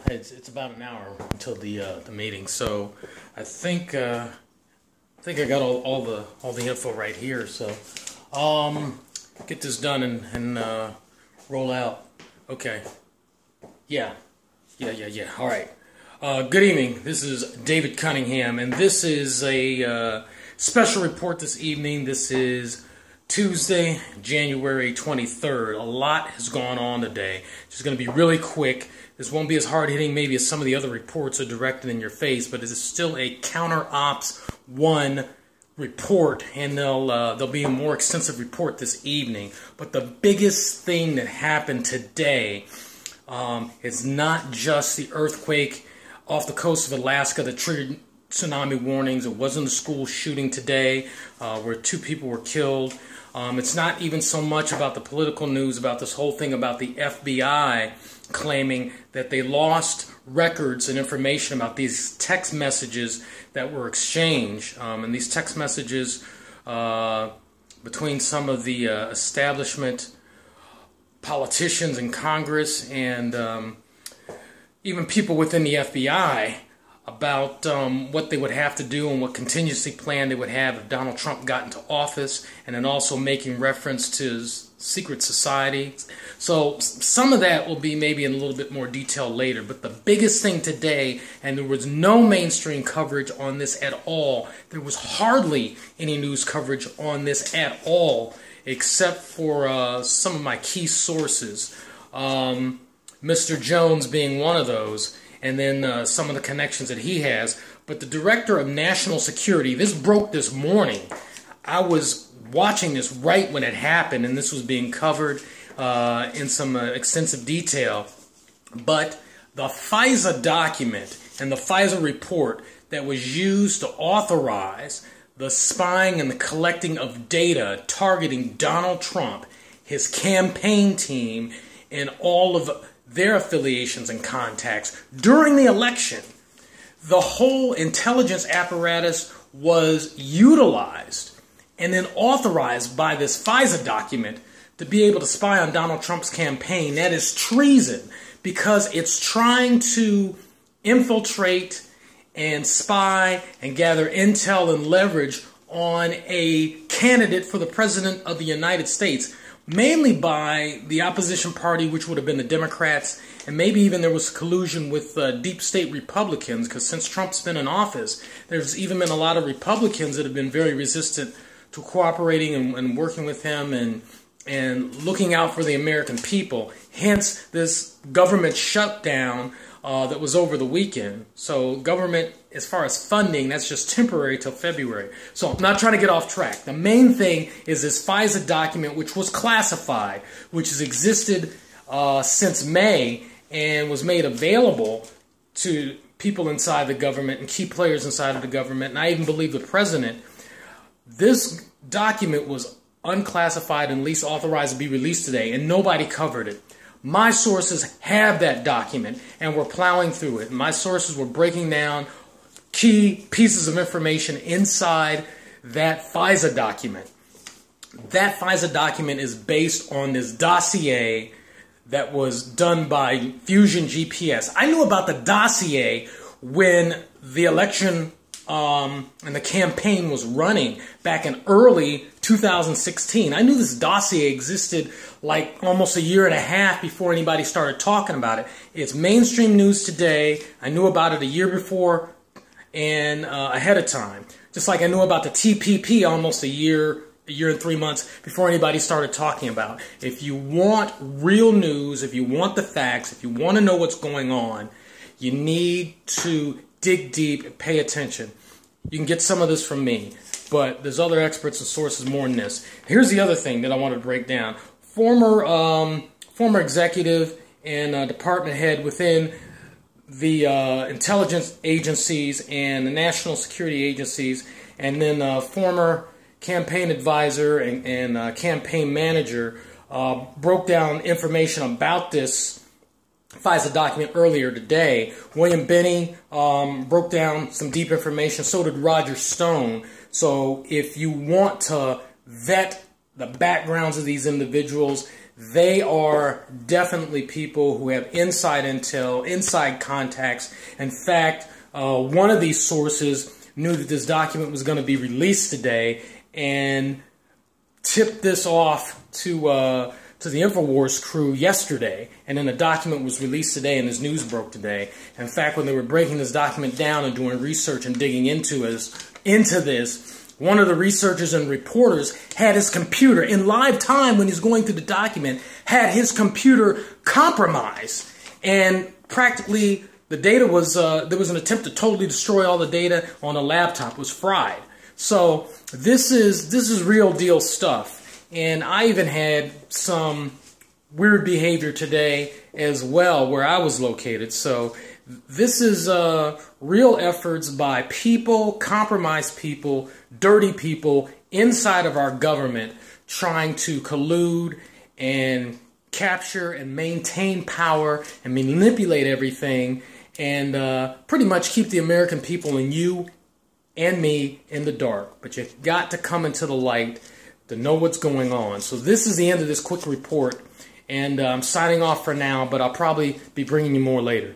It's about an hour until the meeting, so I think I got all the info right here. So get this done and roll out. Okay. Yeah. All right. Good evening. This is David Cunningham, and this is a special report this evening. This is Tuesday, January 23rd. A lot has gone on today. Just going to be really quick. This won't be as hard-hitting maybe as some of the other reports are directed in your face, but it is still a Counter Ops 1 report, and there'll be a more extensive report this evening. But the biggest thing that happened today is not just the earthquake off the coast of Alaska that triggered tsunami warnings. It wasn't a school shooting today where 2 people were killed. It's not even so much about the political news about this whole thing about the FBI claiming that they lost records and information about these text messages that were exchanged. And these text messages between some of the establishment politicians in Congress and even people within the FBI about what they would have to do and what contingency plan they would have if Donald Trump got into office, and then also making reference to his secret society. So some of that will be maybe in a little bit more detail later, but the biggest thing today, and there was no mainstream coverage on this at all, there was hardly any news coverage on this at all, except for some of my key sources, Mr. Jones being one of those, and then some of the connections that he has. But the Director of National Security, this broke this morning. I was watching this right when it happened, and this was being covered in some extensive detail. But the FISA document and the FISA report that was used to authorize the spying and the collecting of data targeting Donald Trump, his campaign team, and all of their affiliations and contacts during the election, the whole intelligence apparatus was utilized and then authorized by this FISA document to be able to spy on Donald Trump's campaign. That is treason, because it's trying to infiltrate and spy and gather intel and leverage on a candidate for the President of the United States, mainly by the opposition party, which would have been the Democrats, and maybe even there was collusion with deep state Republicans, because since Trump's been in office, there's even been a lot of Republicans that have been very resistant to cooperating and working with him and looking out for the American people. Hence this government shutdown that was over the weekend. So government, as far as funding, that's just temporary till February. So I'm not trying to get off track. The main thing is this FISA document, which was classified, which has existed since May and was made available to people inside the government and key players inside of the government, and I even believe the president. This document was unclassified and at least authorized to be released today, and nobody covered it. My sources have that document, and we're plowing through it. My sources were breaking down key pieces of information inside that FISA document. That FISA document is based on this dossier that was done by Fusion GPS. I knew about the dossier when the election and the campaign was running back in early 2016. I knew this dossier existed like almost a year and a half before anybody started talking about it. It's mainstream news today. I knew about it a year before and ahead of time. Just like I knew about the TPP almost a year and 3 months before anybody started talking about it. If you want real news, if you want the facts, if you want to know what's going on, you need to dig deep and pay attention. You can get some of this from me, but there's other experts and sources more than this. Here's the other thing that I want to break down. Former executive and department head within the intelligence agencies and the national security agencies, and then former campaign advisor and campaign manager broke down information about this FISA document earlier today. William Binney broke down some deep information. So did Roger Stone. So if you want to vet the backgrounds of these individuals, They are definitely people who have inside intel, inside contacts. In fact, one of these sources knew that this document was going to be released today and tipped this off to the InfoWars crew yesterday, and then the document was released today and this news broke today. In fact, when they were breaking this document down and doing research and digging into this, one of the researchers and reporters had his computer, in live time when he's going through the document, had his computer compromised. And practically the data was, there was an attempt to totally destroy all the data on the laptop. It was fried. So this is real deal stuff. And I even had some weird behavior today as well where I was located. So this is real efforts by people, compromised people, dirty people inside of our government trying to collude and capture and maintain power and manipulate everything and pretty much keep the American people and you and me in the dark. But you've got to come into the light to know what's going on. So this is the end of this quick report, and I'm signing off for now, but I'll probably be bringing you more later.